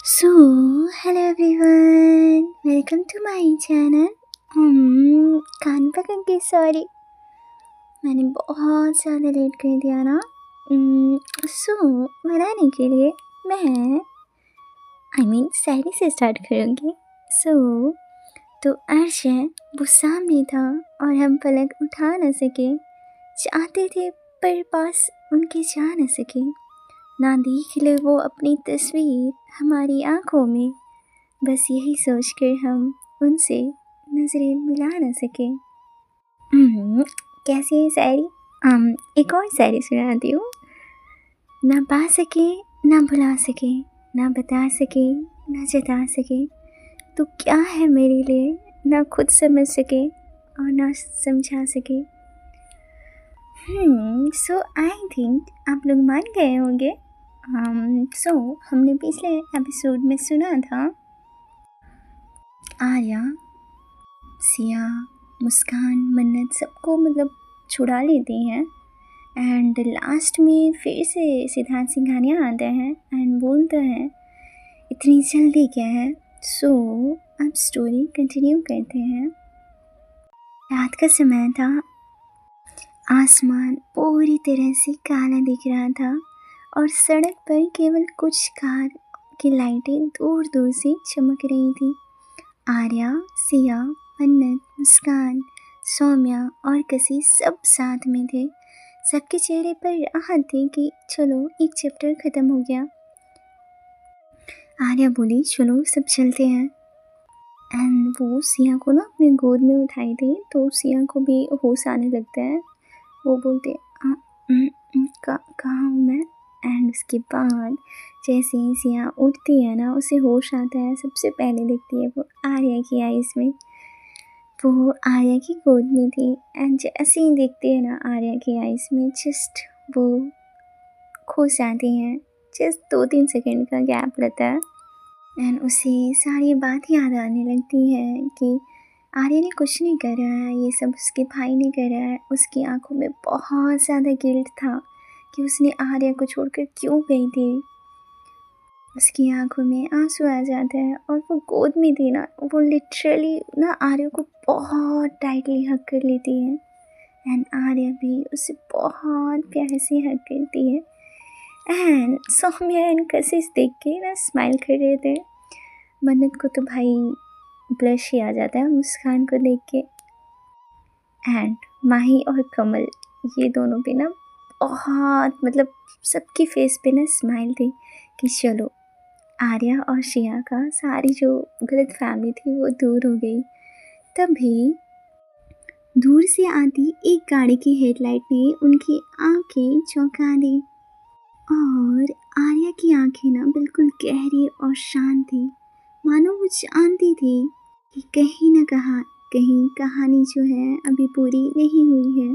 So, hello everyone, welcome to my channel. कान पकड़ के sorry, मैंने बहुत ज़्यादा लेट कर दिया ना। बनाने के लिए मैं शायरी से स्टार्ट करूँगी। तो अर्श है वो सामने था और हम पलक उठा न सके, चाहते थे पर पास उनके जा न सके। ना देख ले वो अपनी तस्वीर हमारी आंखों में, बस यही सोचकर हम उनसे नजरें मिला न सके। कैसी है शायरी? एक और शायरी सुनाती हूँ। ना पा सके ना भुला सके, ना बता सके ना जता सके, तो क्या है मेरे लिए, ना खुद समझ सके और ना समझा सके। सो आई थिंक आप लोग मान गए होंगे। हमने पिछले एपिसोड में सुना था आर्या, सिया, मुस्कान, मन्नत सबको छुड़ा लेती हैं एंड लास्ट में फिर से सिद्धार्थ सिंघानिया आते हैं एंड बोलते हैं इतनी जल्दी क्या है। अब स्टोरी कंटिन्यू करते हैं। रात का समय था, आसमान पूरी तरह से काला दिख रहा था और सड़क पर केवल कुछ कार की लाइटें दूर दूर से चमक रही थी। आर्या, सिया, मन्नत, मुस्कान, सौम्या और कसी सब साथ में थे। सबके चेहरे पर राहत थी कि चलो एक चैप्टर ख़त्म हो गया। आर्या बोली चलो सब चलते हैं एंड वो सिया को ना अपने गोद में उठाई थी, तो सिया को भी होश आने लगता है। वो बोलते कहाँ हूँ मैं। एंड उसके बाद जैसे ही सिया उठती है ना, उसे होश आता है। सबसे पहले देखती है वो आर्या की आइज़ में, वो आर्या की गोद में थी। एंड जैसे ही देखती है ना आर्या की आइज़ में, जस्ट वो खो जाती हैं। जस्ट 2-3 सेकंड का गैप रहता है एंड उसे सारी बात याद आने लगती है कि आर्या ने कुछ नहीं करा है, ये सब उसके भाई ने करा है। उसकी आंखों में बहुत ज़्यादा गिल्ट था कि उसने आर्या को छोड़कर क्यों गई थी। उसकी आंखों में आंसू आ जाते हैं और वो गोद में थी ना, वो लिटरली ना आर्या को बहुत टाइटली हग कर लेती है एंड आर्या भी उसे बहुत प्यार से हग करती है। एंड सौम्या एंड कशिश देख के ना स्माइल कर रहे थे। मन्नत को तो भाई ब्लश ही आ जाता है मुस्कान को देख के। एंड माही और कमल, ये दोनों भी ना बहुत सबकी फेस पे ना स्माइल थी कि चलो आर्या और शिया का सारी जो गलत फैमिली थी वो दूर हो गई। तभी दूर से आती एक गाड़ी की हेडलाइट ने उनकी आंखें चौंका दी और आर्या की आंखें ना बिल्कुल गहरी और शांत थी, मानो वो जानती थी कि कहीं कहानी जो है अभी पूरी नहीं हुई है।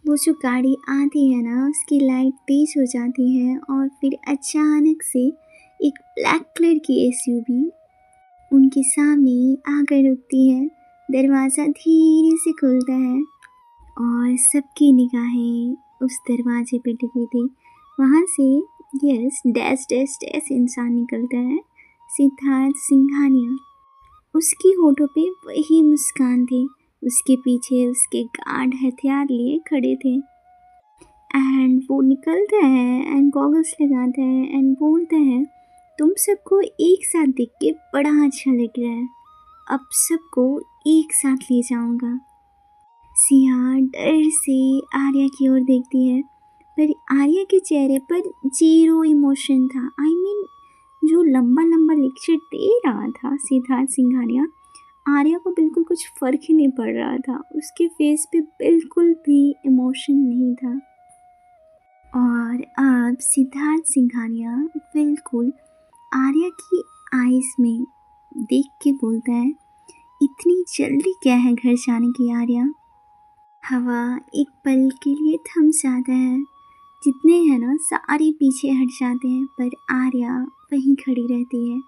वो जो गाड़ी आती है ना, उसकी लाइट तेज हो जाती है और फिर अचानक से एक ब्लैक कलर की एसयूवी उनके सामने आकर रुकती है। दरवाज़ा धीरे से खुलता है और सबकी निगाहें उस दरवाजे पे टिकी थी। वहाँ से यस डैश डैश डैश इंसान निकलता है, सिद्धार्थ सिंघानिया। उसकी होठों पे वही मुस्कान थी। उसके पीछे उसके गार्ड हथियार लिए खड़े थे एंड वो निकलता है एंड गॉगल्स लगाता है एंड बोलता है तुम सबको एक साथ देख के बड़ा अच्छा लग रहा है, अब सबको एक साथ ले जाऊंगा। सिया डर से आर्या की ओर देखती है, पर आर्या के चेहरे पर जीरो इमोशन था। जो लंबा लंबा लेक्चर दे रहा था सिद्धार्थ सिंघानिया, आर्या को बिल्कुल कुछ फ़र्क ही नहीं पड़ रहा था। उसके फेस पे बिल्कुल भी इमोशन नहीं था। और अब सिद्धार्थ सिंघानिया बिल्कुल आर्या की आइज़ में देख के बोलता है इतनी जल्दी क्या है घर जाने की आर्या। हवा एक पल के लिए थम जाता है, जितने हैं ना सारे पीछे हट जाते हैं, पर आर्या वहीं खड़ी रहती है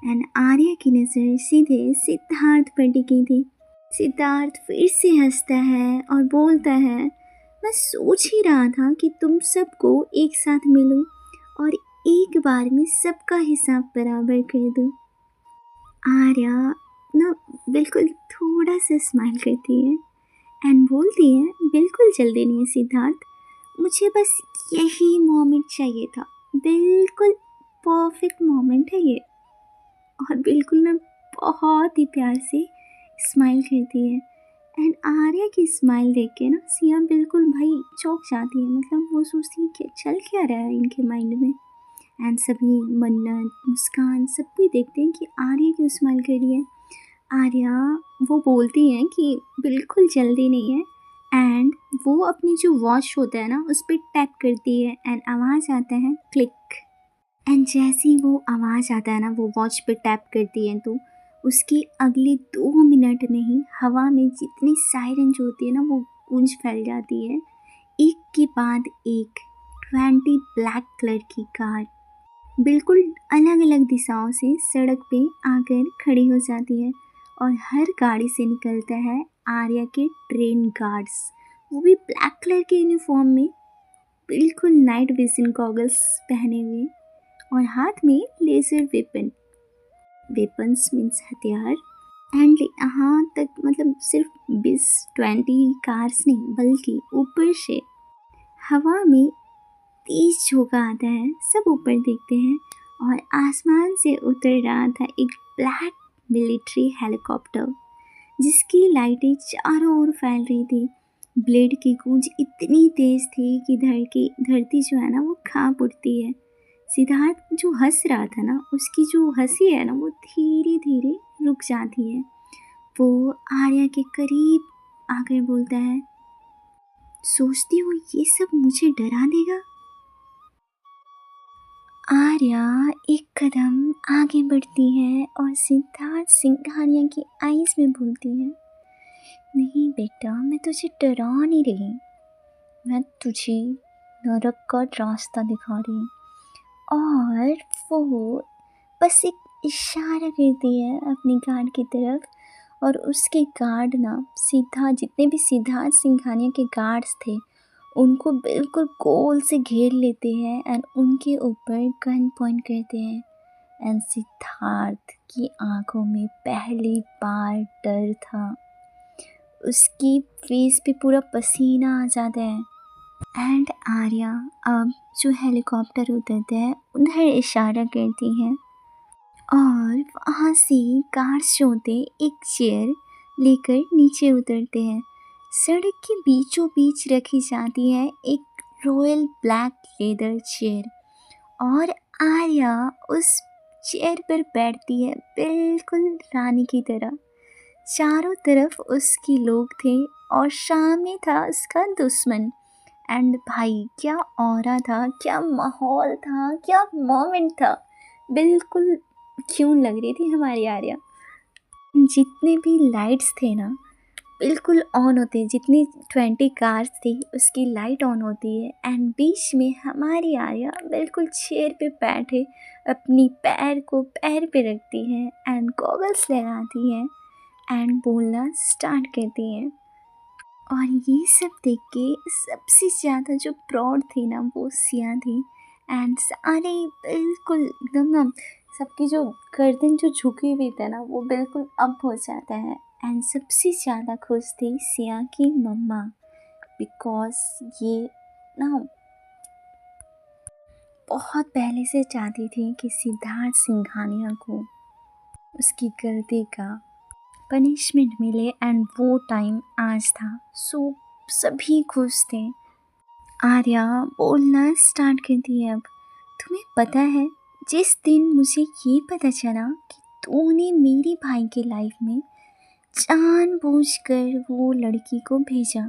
एंड आर्या की नज़र सीधे सिद्धार्थ पर टिकी थी। सिद्धार्थ फिर से हंसता है और बोलता है मैं सोच ही रहा था कि तुम सबको एक साथ मिलूं और एक बार में सबका हिसाब बराबर कर दूं। आर्या ना बिल्कुल थोड़ा सा स्माइल करती है एंड बोलती है, बिल्कुल जल्दी नहीं है सिद्धार्थ, मुझे बस यही मोमेंट चाहिए था, बिल्कुल परफेक्ट मोमेंट है ये। और बिल्कुल ना बहुत ही प्यार से स्माइल करती है एंड आर्या की स्माइल देख के ना सिया बिल्कुल भाई चौंक जाती है। मतलब वो सोचती है कि चल क्या रहा है इनके माइंड में। एंड सभी मन्नत मुस्कान सब कोई देखते हैं कि आर्या क्यों स्माइल कर रही है। आर्या वो बोलती हैं कि बिल्कुल जल्दी नहीं है एंड वो अपनी जो वॉच होता है ना उस पर टैप करती है एंड आवाज़ आता है क्लिक। एंड जैसे ही वो आवाज़ आता है ना वो वॉच पे टैप करती है तो उसके अगले 2 मिनट में ही हवा में जितनी सायरन जो होती है ना वो गूंज फैल जाती है। एक के बाद एक 20 ब्लैक कलर की कार बिल्कुल अलग अलग दिशाओं से सड़क पे आकर खड़ी हो जाती है और हर गाड़ी से निकलता है आर्या के ट्रेन गार्ड्स, वो भी ब्लैक कलर के यूनिफॉर्म में, बिल्कुल नाइट विजन गॉगल्स पहने हुए और हाथ में लेजर वेपन्स मीन्स हथियार। एंड यहाँ तक मतलब सिर्फ 20 कार्स नहीं बल्कि ऊपर से हवा में तेज झोंका आता है। सब ऊपर देखते हैं और आसमान से उतर रहा था एक ब्लैक मिलिट्री हेलीकॉप्टर जिसकी लाइटें चारों ओर फैल रही थी। ब्लेड की गूंज इतनी तेज थी कि धरती जो है ना वो कांप उठती है। सिद्धार्थ जो हंस रहा था ना उसकी जो हंसी है ना वो धीरे धीरे रुक जाती है। वो आर्या के करीब आकर बोलता है, सोचती हूँ ये सब मुझे डरा देगा। आर्या एक कदम आगे बढ़ती है और सिद्धार्थ सिंघानिया की आईज में बोलती है, नहीं बेटा मैं तुझे डरा नहीं रही, मैं तुझे नरक का रास्ता दिखा रही। और वो बस एक इशारा करती है अपनी गार्ड की तरफ और उसके गार्ड ना जितने भी सिद्धार्थ सिंघानिया के गार्ड्स थे उनको बिल्कुल गोल से घेर लेते हैं एंड उनके ऊपर गन पॉइंट करते हैं। एंड सिद्धार्थ की आंखों में पहली बार डर था, उसकी फेस पे पूरा पसीना आ जाता है। एंड आर्या अब जो हेलीकॉप्टर उतरते हैं उधर इशारा करती है और वहाँ से कार्स जो होते एक चेयर लेकर नीचे उतरते हैं। सड़क के बीचों बीच रखी जाती है एक रॉयल ब्लैक लेदर चेयर और आर्या उस चेयर पर बैठती है बिल्कुल रानी की तरह। चारों तरफ उसके लोग थे और सामने था उसका दुश्मन। एंड भाई क्या ऑरा था, क्या माहौल था, क्या मोमेंट था, बिल्कुल क्यों लग रही थी हमारी आर्या। जितने भी लाइट्स थे ना बिल्कुल ऑन होते, जितनी 20 कार्स थी उसकी लाइट ऑन होती है एंड बीच में हमारी आर्या बिल्कुल चेयर पे बैठे अपनी पैर को पैर पे रखती है एंड गॉगल्स लगाती है एंड बोलना स्टार्ट करती है। और ये सब देख के सबसे ज़्यादा जो प्राउड थी ना वो सिया थी एंड सारे बिल्कुल एकदम ना सबकी जो गर्दन जो झुकी हुई थी ना वो बिल्कुल अप हो जाता है। एंड सबसे ज़्यादा खुश थी सिया की मम्मा बिकॉज ये ना बहुत पहले से चाहती थी कि सिद्धार्थ सिंघानिया को उसकी गलती का पनिशमेंट मिले एंड वो टाइम आज था। सो सभी खुश थे। आर्या बोलना स्टार्ट करती है अब, तुम्हें पता है जिस दिन मुझे ये पता चला कि तूने मेरे भाई के लाइफ में जानबूझकर वो लड़की को भेजा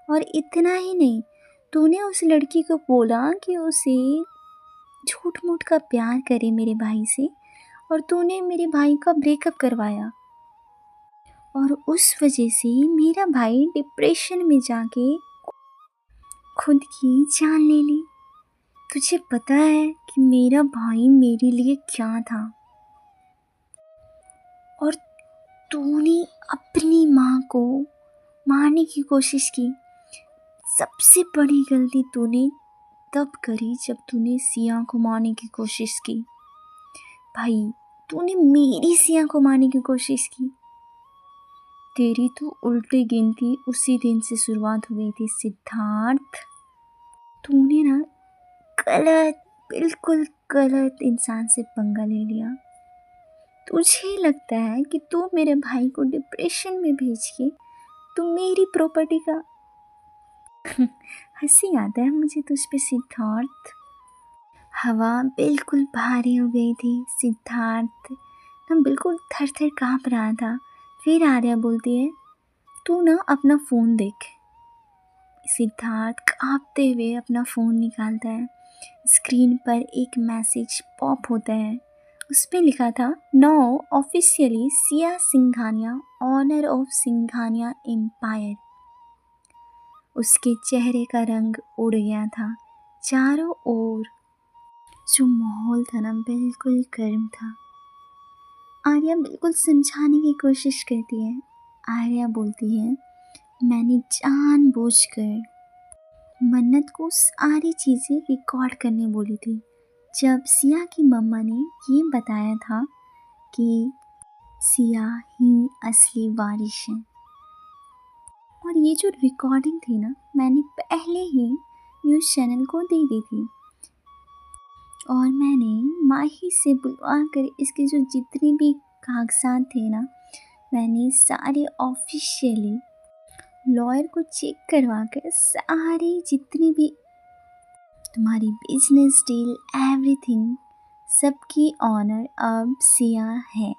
और इतना ही नहीं तूने उस लड़की को बोला कि उसे झूठ मूठ का प्यार करे मेरे भाई से और तूने मेरे भाई का ब्रेकअप करवाया और उस वजह से मेरा भाई डिप्रेशन में जाके खुद की जान ले ली। तुझे पता है कि मेरा भाई मेरे लिए क्या था और तूने अपनी माँ को मारने की कोशिश की। सबसे बड़ी गलती तूने तब करी जब तूने सिया को मारने की कोशिश की। भाई, तूने मेरी सिया को मारने की कोशिश की। तेरी तो उल्टी गिनती उसी दिन से शुरुआत हो गई थी सिद्धार्थ। तूने ना गलत, बिल्कुल गलत इंसान से पंगा ले लिया। तुझे लगता है कि तू मेरे भाई को डिप्रेशन में भेज के तू मेरी प्रॉपर्टी का हंसी आता है मुझे तुझ पे सिद्धार्थ। हवा बिल्कुल भारी हो गई थी। सिद्धार्थ ना बिल्कुल थर थर काँप रहा था। फिर आर्या बोलती है, तू ना अपना फ़ोन देख। सिद्धार्थ काँपते हुए अपना फ़ोन निकालता है। स्क्रीन पर एक मैसेज पॉप होता है। उसमें लिखा था, now officially Siya Singhania owner of Singhania empire. उसके चेहरे का रंग उड़ गया था। चारों ओर जो माहौल था ना बिल्कुल गर्म था। आर्या बिल्कुल समझाने की कोशिश करती है। आर्या बोलती है, मैंने जानबूझकर मन्नत को सारी चीज़ें रिकॉर्ड करने बोली थी जब सिया की मम्मा ने ये बताया था कि सिया ही असली वारिस है। और ये जो रिकॉर्डिंग थी ना, मैंने पहले ही न्यूज़ चैनल को दे दी थी और मैंने माही से बुलवा कर इसके जो जितने भी कागजात थे ना, मैंने सारे ऑफिशियली लॉयर को चेक करवा कर सारे जितने भी तुम्हारी बिजनेस डील एवरीथिंग सबकी ऑनर अब सिया है।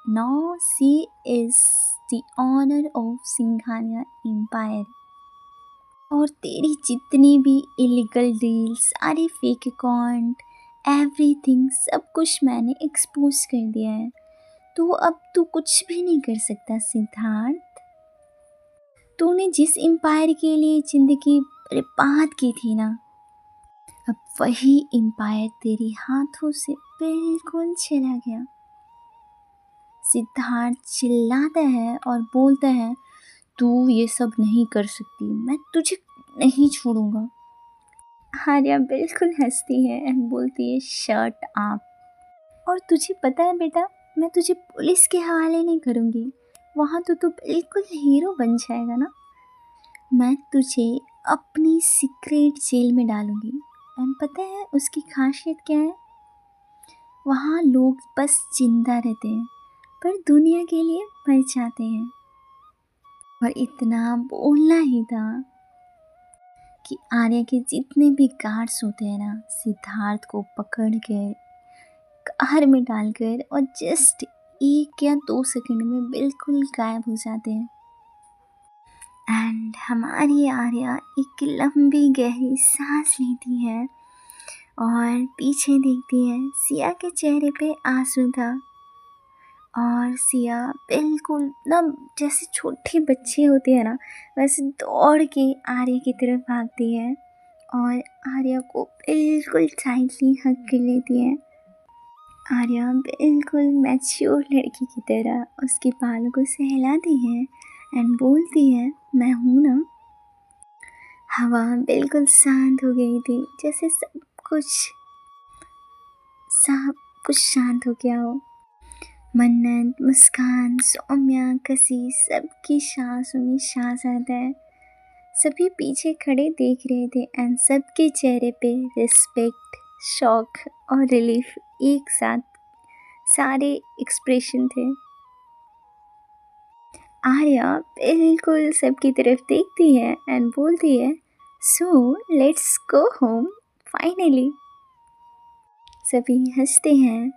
Now she is the owner of Singhania empire. और तेरी जितनी भी इलीगल डील, सारे फेक अकाउंट, एवरीथिंग सब कुछ मैंने एक्सपोज कर दिया है। तो अब तू कुछ भी नहीं कर सकता सिद्धार्थ। तूने जिस एम्पायर के लिए जिंदगी बर्बाद की थी ना, अब वही एम्पायर तेरे हाथों से बिल्कुल चला गया। सिद्धार्थ चिल्लाता है और बोलता है, तू ये सब नहीं कर सकती, मैं तुझे नहीं छोड़ूंगा। आर्या बिल्कुल हंसती है एंड बोलती है, शट अप। और तुझे पता है बेटा, मैं तुझे पुलिस के हवाले नहीं करूँगी। वहाँ तो तू बिल्कुल हीरो बन जाएगा ना। मैं तुझे अपनी सीक्रेट जेल में डालूँगी। एंड पता है उसकी खासियत क्या है? वहाँ लोग बस जिंदा रहते हैं पर दुनिया के लिए मर जाते हैं। और इतना बोलना ही था कि आर्या के जितने भी गार्ड्स होते हैं ना, सिद्धार्थ को पकड़ कर कार में डालकर और जस्ट 1 या 2 सेकंड में बिल्कुल गायब हो जाते हैं। एंड हमारी आर्या एक लंबी गहरी सांस लेती है और पीछे देखती है। सिया के चेहरे पे आंसू था और सिया बिल्कुल ना जैसे छोटे बच्चे होते हैं ना, वैसे दौड़ के आर्या की तरफ भागती है और आर्या को बिल्कुल टाइटली हग कर लेती है। आर्या बिल्कुल मैच्योर लड़की की तरह उसके बालों को सहलाती है एंड बोलती है, मैं हूँ ना। हवा बिल्कुल शांत हो गई थी, जैसे सब कुछ शांत हो गया हो। मन्नत, मुस्कान, सौम्या, कसी सबकी सांसों में सांस आता है। सभी पीछे खड़े देख रहे थे एंड सबके चेहरे पे रिस्पेक्ट, शॉक और रिलीफ एक साथ सारे एक्सप्रेशन थे। आर्या बिल्कुल सबकी तरफ देखती है एंड बोलती है, so let's go home finally. सभी हंसते हैं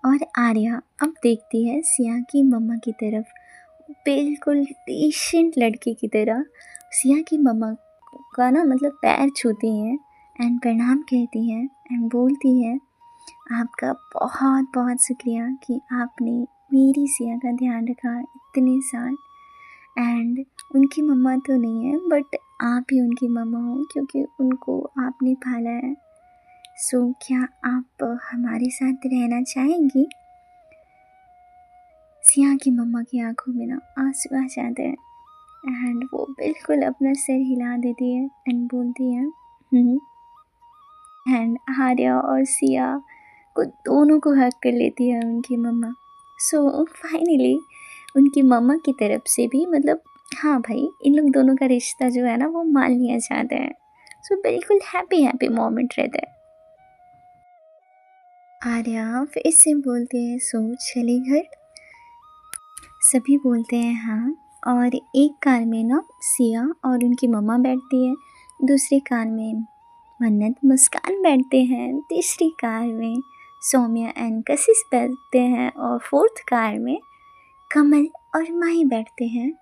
और आर्या अब देखती है सिया की मम्मा की तरफ, बिल्कुल पेशेंट लड़की की तरह सिया की मम्मा का ना मतलब पैर छूती हैं एंड प्रणाम कहती हैं एंड बोलती है, आपका बहुत बहुत शुक्रिया कि आपने मेरी सिया का ध्यान रखा इतने साल। एंड उनकी मम्मा तो नहीं है बट आप ही उनकी मम्मा हो क्योंकि उनको आपने पाला है। सो क्या आप हमारे साथ रहना चाहेंगी? सिया की मम्मा की आंखों में ना आंसू आ जाते हैं एंड वो बिल्कुल अपना सिर हिला देती है एंड बोलती है, एंड आर्या और सिया को दोनों को हक कर लेती है उनकी मम्मा। सो फाइनली उनकी मम्मा की तरफ से भी मतलब हाँ भाई, इन लोग दोनों का रिश्ता जो है ना वो मान लिया जाता है। सो बिल्कुल हैप्पी हैप्पी मोमेंट रहता है। आर्या फिर से बोलते हैं सो चले घर। सभी बोलते हैं हाँ। और एक कार में ना सिया और उनकी मम्मा बैठती है, दूसरी कार में मन्नत मुस्कान बैठते हैं, तीसरी कार में सौम्या एंड कशिश बैठते हैं और फोर्थ कार में कमल और माही बैठते हैं।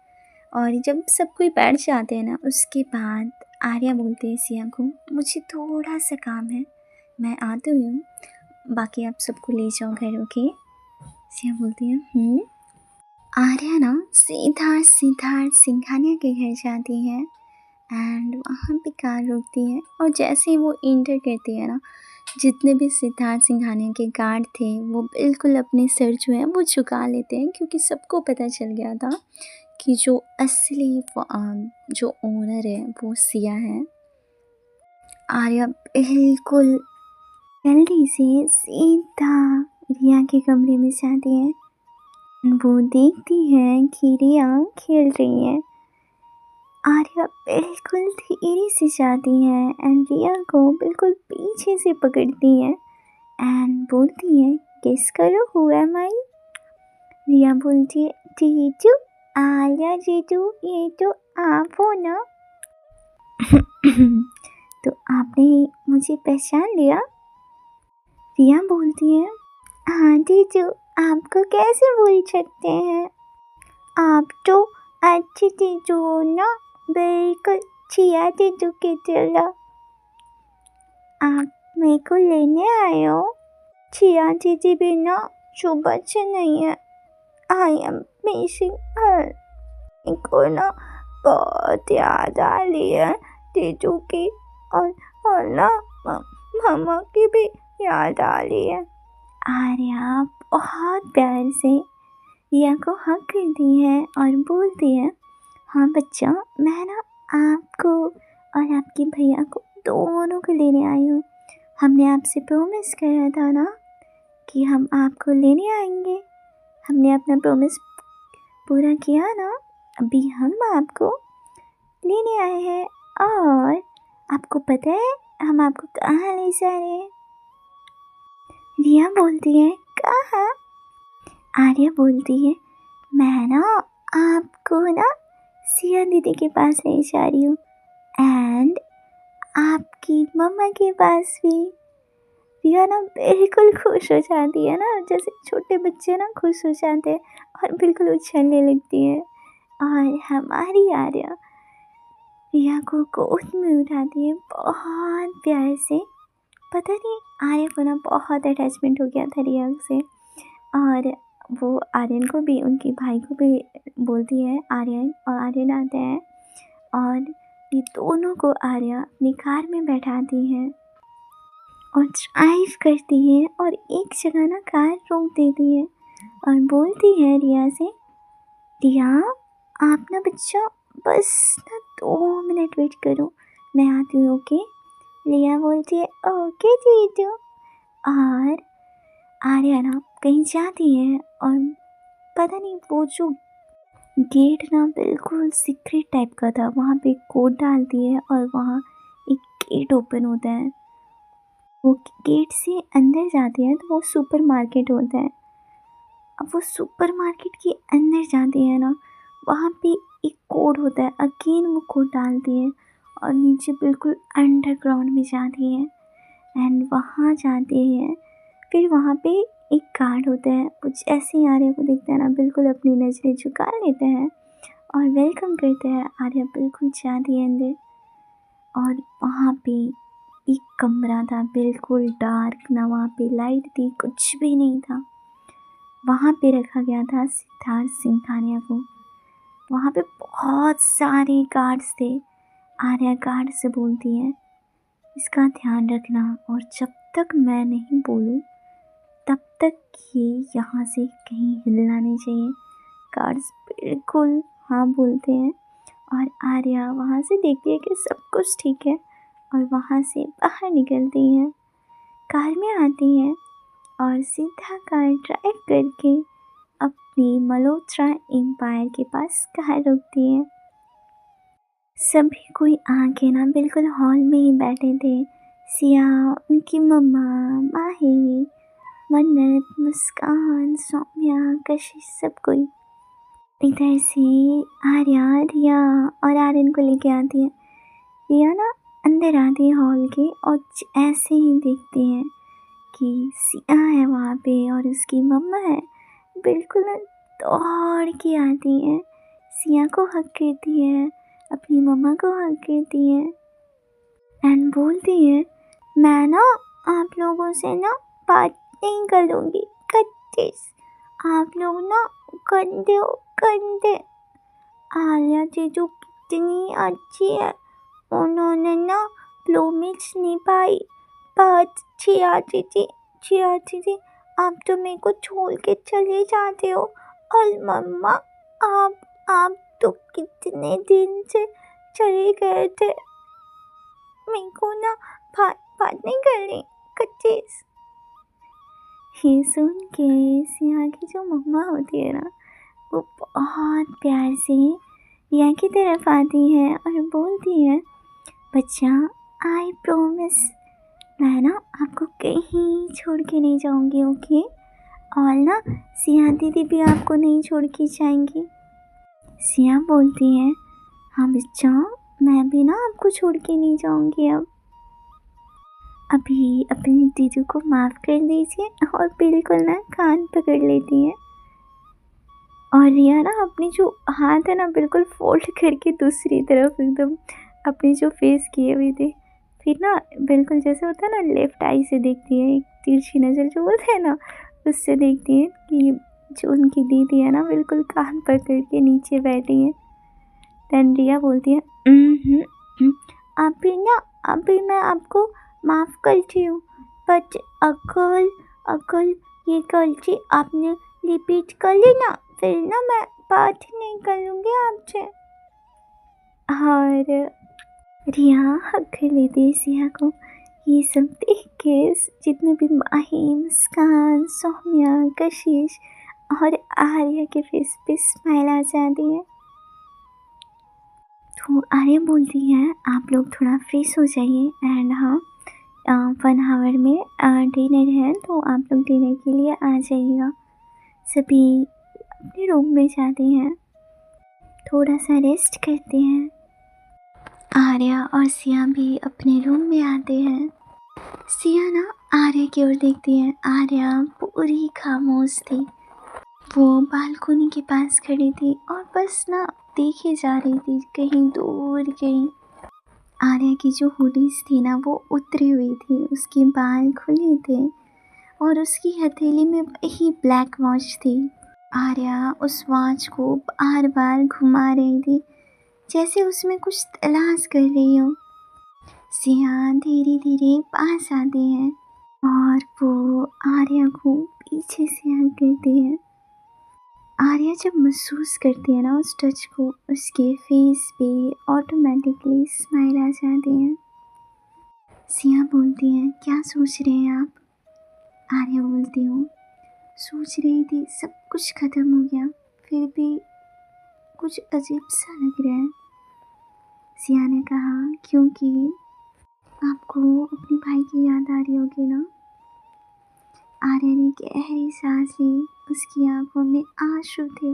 और जब सब कोई बैठ जाते हैं ना उसके बाद आर्या बोलते हैं सिया को मुझे थोड़ा सा काम है, मैं आती हूँ, बाकी आप सबको ले जाओ घर। ओके। सिया बोलती है। आर्या ना सीधा सिद्धार्थ सिंघानिया के घर जाती है एंड वहाँ पे कार रुकती है। और जैसे ही वो इंटर करती है ना, जितने भी सिद्धार्थ सिंघानिया के गार्ड थे वो बिल्कुल अपने सर जो है वो झुका लेते हैं, क्योंकि सबको पता चल गया था कि जो असली जो ओनर है वो सिया है। आर्या बिल्कुल जल्दी से सीधा रिया के कमरे में जाती है। वो देखती है कि रिया खेल रही है। आर्या बिल्कुल धीरे से जाती है एंड रिया को बिल्कुल पीछे से पकड़ती है एंड बोलती है गेस करो हु एम आई। रिया बोलती है जीजू, आर्या जीजू ये तो आप हो ना। तो आपने मुझे पहचान लिया। रिया बोलती है हाँ जीजू, आपको कैसे भूल सकते हैं, आप तो अच्छी जीजू हो ना, बिल्कुल छिया जीजू की तरह। आप मेरे को लेने आए हो। छिया जीजी भी ना सुबह से नहीं है। आई एम मिसिंग हर। मेरे को ना बहुत याद आ रही है जीजू की, और ना मामा की भी याद आ रही है। आर्या बहुत प्यार से रिया को हक करती है और बोलती है हाँ बच्चा, मैं ना आपको और आपके भैया को दोनों को लेने आई हूँ। हमने आपसे प्रॉमिस करा था ना कि हम आपको लेने आएंगे। हमने अपना प्रॉमिस पूरा किया ना, अभी हम आपको लेने आए हैं। और आपको पता है हम आपको कहाँ ले जा रहे हैं। रिया बोलती है कहाँ। आर्या बोलती है मैं ना आपको ना सिया दीदी के पास ले जा रही हूँ एंड आपकी मम्मा के पास भी। रिया ना बिल्कुल खुश हो जाती है ना, जैसे छोटे बच्चे ना खुश हो जाते हैं और बिल्कुल उछलने लगती है। और हमारी आर्या रिया को गोद में उठाती है बहुत प्यार से। पता नहीं आर्या को ना बहुत अटैचमेंट हो गया था रिया से। और वो आर्यन को भी, उनके भाई को भी बोलती है आर्यन, और आर्यन आता है और ये दोनों को आर्या अपनी कार में बैठाती है और ड्राइव करती है। और एक जगह ना कार रोक देती है और बोलती है रिया से रिया आप ना बच्चा बस ना 2 मिनट वेट करो, मैं आती हूँ। ओके। रिया बोलती है ओके जीजू। और आर्या ना कहीं जाती है और पता नहीं वो जो गेट ना बिल्कुल सीक्रेट टाइप का था, वहाँ पे कोड डालती है और वहाँ एक गेट ओपन होता है। वो गेट से अंदर जाती है तो वो सुपर मार्केट होता है। अब वो सुपर मार्केट के अंदर जाती है ना, वहाँ पे एक कोड होता है। अगेन वो कोड डालती है और नीचे बिल्कुल अंडरग्राउंड में जाती है एंड वहाँ जाते हैं। फिर वहाँ पे एक गार्ड होता है, कुछ ऐसे ही आर्या को देखता है ना, बिल्कुल अपनी नज़रें झुका लेते हैं और वेलकम करते हैं। आर्या बिल्कुल जाती है अंदर और वहाँ पे एक कमरा था बिल्कुल डार्क, ना वहाँ पे लाइट थी, कुछ भी नहीं था। वहाँ पे रखा गया था सिद्धार्थ सिंघानिया को। वहाँ पे बहुत सारे गार्ड्स थे। आर्या गार्ड से बोलती है इसका ध्यान रखना और जब तक मैं नहीं बोलूँ तब तक ये यहाँ से कहीं हिलना नहीं चाहिए। गार्ड्स बिल्कुल हाँ बोलते हैं और आर्या वहाँ से देखती है कि सब कुछ ठीक है और वहाँ से बाहर निकलती हैं, कार में आती हैं और सीधा कार ड्राइव करके अपनी मल्होत्रा एम्पायर के पास कार रोकती है। सभी कोई आके ना बिल्कुल हॉल में ही बैठे थे। सिया, उनकी मम्मा, माही, मन्नत, मुस्कान, सौम्या, कशिश, सब कोई। इधर से आर्या, रिया और आर्यन को लेके आती है। रिया ना अंदर आती है हॉल के और ऐसे ही देखती है कि सिया है वहाँ पे और उसकी मम्मा है। बिल्कुल दौड़ के आती है, सिया को हक करती है, अपनी मम्मा को हक करती है एंड बोलती है, मैं ना आप लोगों से ना बात नहीं करूँगी, कत्तीस आप लोग ना गंदे हो, गंदे। आलिया जीजू कितनी अच्छी है, उन्होंने ना प्रोमिस निभाई। बात छिया दीदी आप तो मेरे को छोड़ के चले जाते हो। और मम्मा आप तो कितने दिन से चले गए थे, मेरे को ना बात नहीं करनी, कच्चीस। ये सुन के सिया की जो मम्मा होती है ना, वो बहुत प्यार से रिया की तरफ आती है और बोलती है, बच्चा आई प्रोमिस मैं ना आपको कहीं छोड़ के नहीं जाऊंगी, ओके। और ना सिया दीदी भी आपको नहीं छोड़ के जाएंगी। सिया बोलती है, हाँ बच्चा मैं भी ना आपको छोड़ के नहीं जाऊंगी। अब अभी अपनी दीदी को माफ़ कर दीजिए। और बिल्कुल ना कान पकड़ लेती है और रिया ना अपनी जो हाथ है ना बिल्कुल फोल्ड करके दूसरी तरफ एकदम अपनी जो फेस किए हुए थे, फिर ना बिल्कुल जैसे होता है ना लेफ्ट आई से देखती है, एक तिरछी नज़र जो बोलते हैं ना उससे देखती है कि जो उनकी दीदी है ना बिल्कुल कान पकड़ के नीचे बैठी है। देन रिया बोलती है, अभी मैं आपको माफ़ करती हूँ, बट अकल ये गलती आपने रिपीट कर ली ना, फिर ना मैं बात नहीं करूँगी आपसे। और रिया हक कर लेती है सिया को। ये सब देख के जितने भी माही, मुस्कान, सौम्या, कशिश और आर्या के फेस पे स्माइल आ जाती है। तो आर्या बोलती है, आप लोग थोड़ा फ्रेश हो जाइए एंड हाँ 1 आवर में डिनर है तो आप लोग डिनर के लिए आ जाइएगा। सभी अपने रूम में जाते हैं, थोड़ा सा रेस्ट करते हैं। आर्या और सिया भी अपने रूम में आते हैं। सिया ना आर्या की ओर देखती है। आर्या पूरी खामोश थी, वो बालकोनी के पास खड़ी थी और बस ना देखे जा रही थी कहीं दूर कहीं। आर्या की जो हुडीज थी ना वो उतरी हुई थी, उसके बाल खुले थे और उसकी हथेली में वही ब्लैक वॉच थी। आर्या उस वॉच को बार बार घुमा रही थी जैसे उसमें कुछ तलाश कर रही हो। सिया धीरे धीरे पास आते हैं और वो आर्या को पीछे से हक करती है। आर्या जब महसूस करती है ना उस टच को, उसके फेस पे ऑटोमेटिकली स्माइल आ जाती है। सिया बोलती है, क्या सोच रहे हैं आप? आर्या बोलती हूँ, सोच रही थी सब कुछ ख़त्म हो गया फिर भी कुछ अजीब सा लग रहा है। सिया ने कहा, क्योंकि आपको अपने भाई की याद आ रही होगी ना। आर्या ने गहरी सांस ली, उसकी आंखों में आंसू थे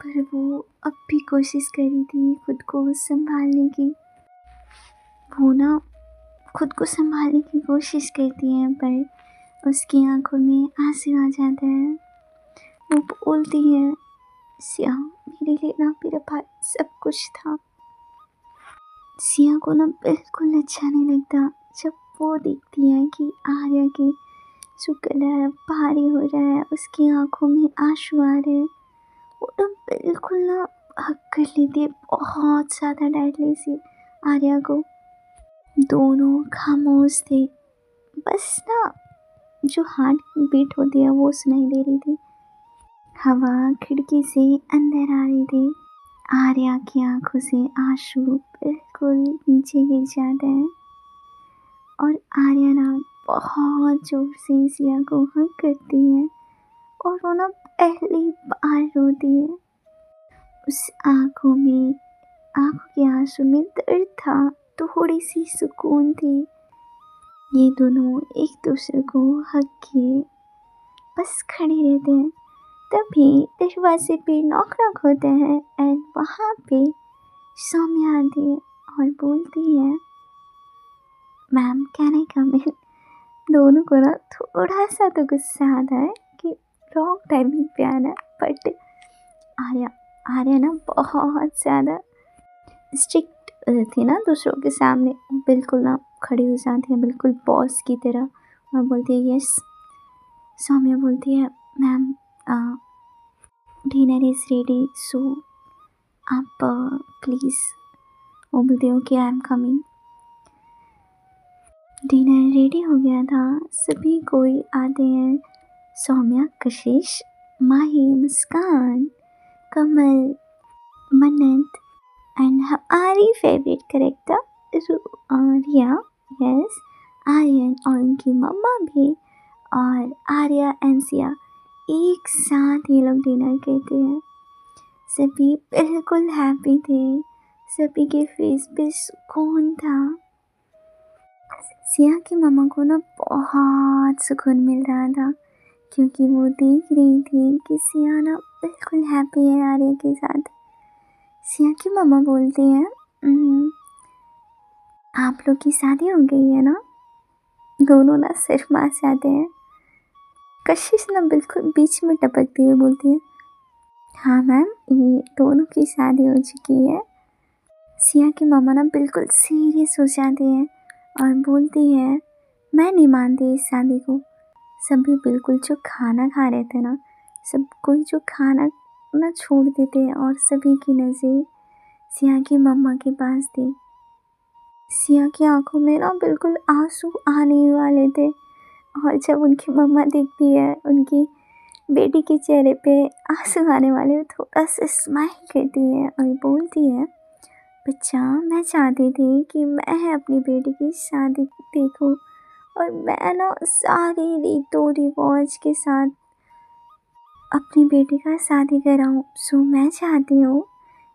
पर वो अब भी कोशिश कर रही थी खुद को संभालने की। वो ना खुद को संभालने की कोशिश करती है पर उसकी आंखों में आंसू आ जाता है। वो बोलती है, सिया मेरे लिए ना मेरा भाई सब कुछ था। सिया को ना बिल्कुल अच्छा नहीं लगता जब वो देखती है कि आर्या की जो गला है भारी हो रहा है, उसकी आंखों में आंसू आ रहे हैं। वो ना बिल्कुल ना हक कर लेती है बहुत ज़्यादा डायरेक्टली से आर्या को। दोनों खामोश थे, बस ना जो हार्ट बीट होती है वो सुनाई दे रही थी। हवा खिड़की से अंदर आ रही थी। आर्या की आंखों से आंसू बिल्कुल नीचे गिर जाते हैं और आर्या ना बहुत जोर से सिया को हग करती है और वो ना पहली बार रोती है। उस आंखों के आंसू में दर्द था, थोड़ी सी सुकून थी। ये दोनों एक दूसरे को हग किए बस खड़े रहते हैं। तभी दरवाजे पे नॉक नॉक होते हैं एंड वहाँ पे सौम्या आती है और बोलती है, मैम कैन आई कम इन। दोनों को ना थोड़ा सा तो गुस्सा आता है कि रॉन्ग टाइमिंग पे आना, बट आर्या ना बहुत ज़्यादा स्ट्रिक्ट थी ना दूसरों के सामने, बिल्कुल ना खड़ी हो जाती है बिल्कुल बॉस की तरह और बोलती है यस। सौम्या बोलती है, मैम डिनर इज़ रेडी, सो आप प्लीज़। वो बोलती है okay I am coming. Dinner ready हो गया था, सभी कोई आते हैं। सौम्या, कशिश, माही, मुस्कान, कमल, मन्नत एंड हमारी फेवरेट करेक्टर रिया, यस, आर्यन और उनकी मम्मा भी, और आर्या एंड सिया एक साथ ये लोग डिनर करते हैं। सभी बिल्कुल हैप्पी थे, सभी के फेस पे सुकून था। सिया की मम्मा को ना बहुत सुकून मिल रहा था क्योंकि वो देख रही थी कि सिया ना बिल्कुल हैप्पी है आर्या के साथ। सिया की मम्मा बोलती हैं, आप लोग की शादी हो गई है ना?" दोनों ना शर्मा जाते हैं। कशिश ना बिल्कुल बीच में टपकती हुई बोलती है, हाँ मैम, ये दोनों की शादी हो चुकी है। सिया की मम्मा ना बिल्कुल सीरियस हो जाती है और बोलती है, मैं नहीं मानती इस शादी को। सभी बिल्कुल जो खाना खा रहे थे ना, सब कोई जो खाना ना छोड़ देते और सभी की नज़र सिया की मम्मा के पास थी। सिया की आंखों में ना बिल्कुल आंसू आने वाले थे और जब उनकी मम्मा देखती है उनकी बेटी के चेहरे पे आंसू आने वाले, थोड़ा सा स्माइल करती है और बोलती है, बच्चा, मैं चाहती थी कि मैं अपनी बेटी की शादी देखूं और मैं ना सारी रीतों रिवाज के साथ अपनी बेटी का शादी कराऊं। सो मैं चाहती हूँ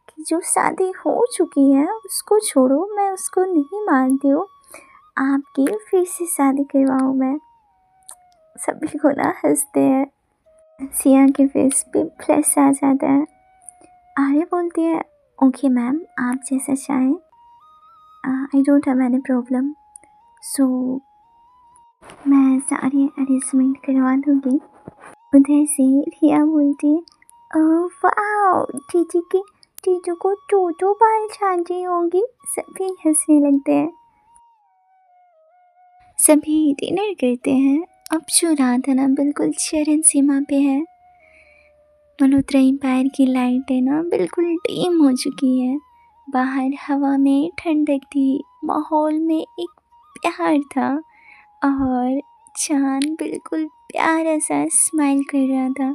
कि जो शादी हो चुकी है उसको छोड़ो, मैं उसको नहीं मानती हूँ, आपकी फिर से शादी करवाऊँ मैं। सभी को ना हंसते हैं। सिया के फेस पे फ्लैश आ जाता है। आर्या बोलती है, ओके मैम, आप जैसा चाहें, I don't have any problem, so मैं सारी अरेंजमेंट करवा दूँगी। उधर से रिया बोलती है, ओह वाओ, जीजू को दो बाल शादी होगी। सभी हंसने लगते हैं। सभी डिनर करते हैं। अब जो रात है ना बिल्कुल चरम सीमा पे है। मल्होत्रा एम्पायर की लाइटें ना बिल्कुल डिम हो चुकी है। बाहर हवा में ठंडक थी, माहौल में एक प्यार था और चांद बिल्कुल प्यारा सा स्माइल कर रहा था।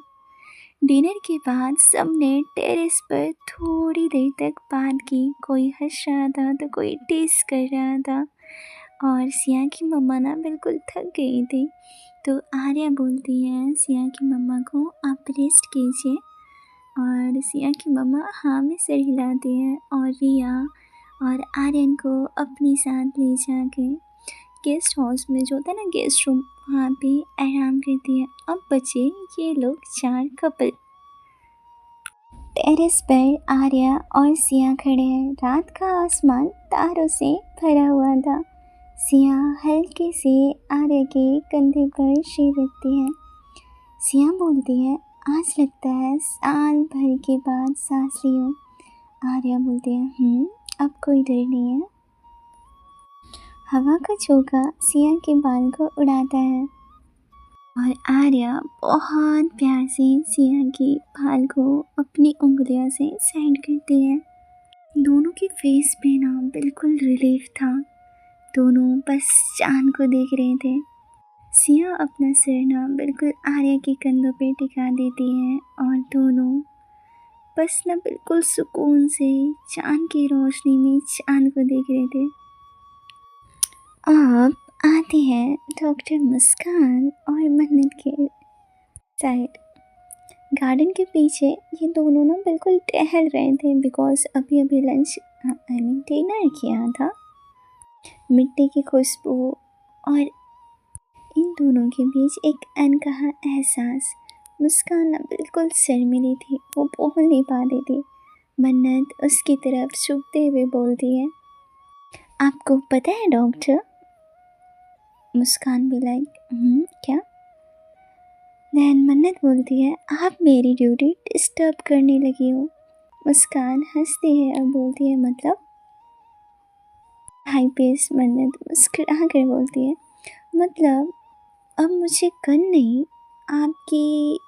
डिनर के बाद सबने टेरेस पर थोड़ी देर तक बात की। कोई हंस रहा था तो कोई टेस्ट कर रहा था और सिया की मम्मा ना बिल्कुल थक गई थी। तो आर्या बोलती है सिया की मम्मा को, आप रेस्ट कीजिए, और सिया की मम्मा हाँ में सिर हिलाती है और रिया और आर्यन को अपने साथ ले जाके गेस्ट हाउस में जो होता है ना गेस्ट रूम, वहाँ पे आराम करती है। अब बचे ये लोग 4 कपल। टेरेस पर आर्या और सिया खड़े हैं। रात का आसमान तारों से भरा हुआ था। सिया हल्के से आर्या के कंधे पर सिर रखती है। सिया बोलती है, आज लगता है साल भर के बाद सांस ली हूँ। आर्या बोलती है, अब कोई डर नहीं है। हवा का झोंका सिया के बाल को उड़ाता है और आर्या बहुत प्यार से सिया के बाल को अपनी उंगलियों से साइड करती है। दोनों के फेस पे ना बिल्कुल रिलीफ था। दोनों बस चांद को देख रहे थे। सिया अपना सिर ना बिल्कुल आर्या के कंधों पे टिका देती है और दोनों बस ना बिल्कुल सुकून से चाँद की रोशनी में चाँद को देख रहे थे। अब आते हैं डॉक्टर मुस्कान और मन्नत के साइड। गार्डन के पीछे ये दोनों ना बिल्कुल टहल रहे थे बिकॉज अभी अभी लंच डिनर किया था। मिट्टी की खुशबू और इन दोनों के बीच एक अनकहा एहसास। मुस्कान ना बिल्कुल शर्मीली थी, वो बोल नहीं पा रही थी। मन्नत उसकी तरफ झुकते हुए बोलती है, आपको पता है डॉक्टर? मुस्कान भी लाइक क्या? देन मन्नत बोलती है, आप मेरी ड्यूटी डिस्टर्ब करने लगी हो। मुस्कान हंसती है और बोलती है, मतलब? हाई पेस मन्नत मुस्कुरा कर बोलती है, मतलब अब मुझे कल नहीं, आपकी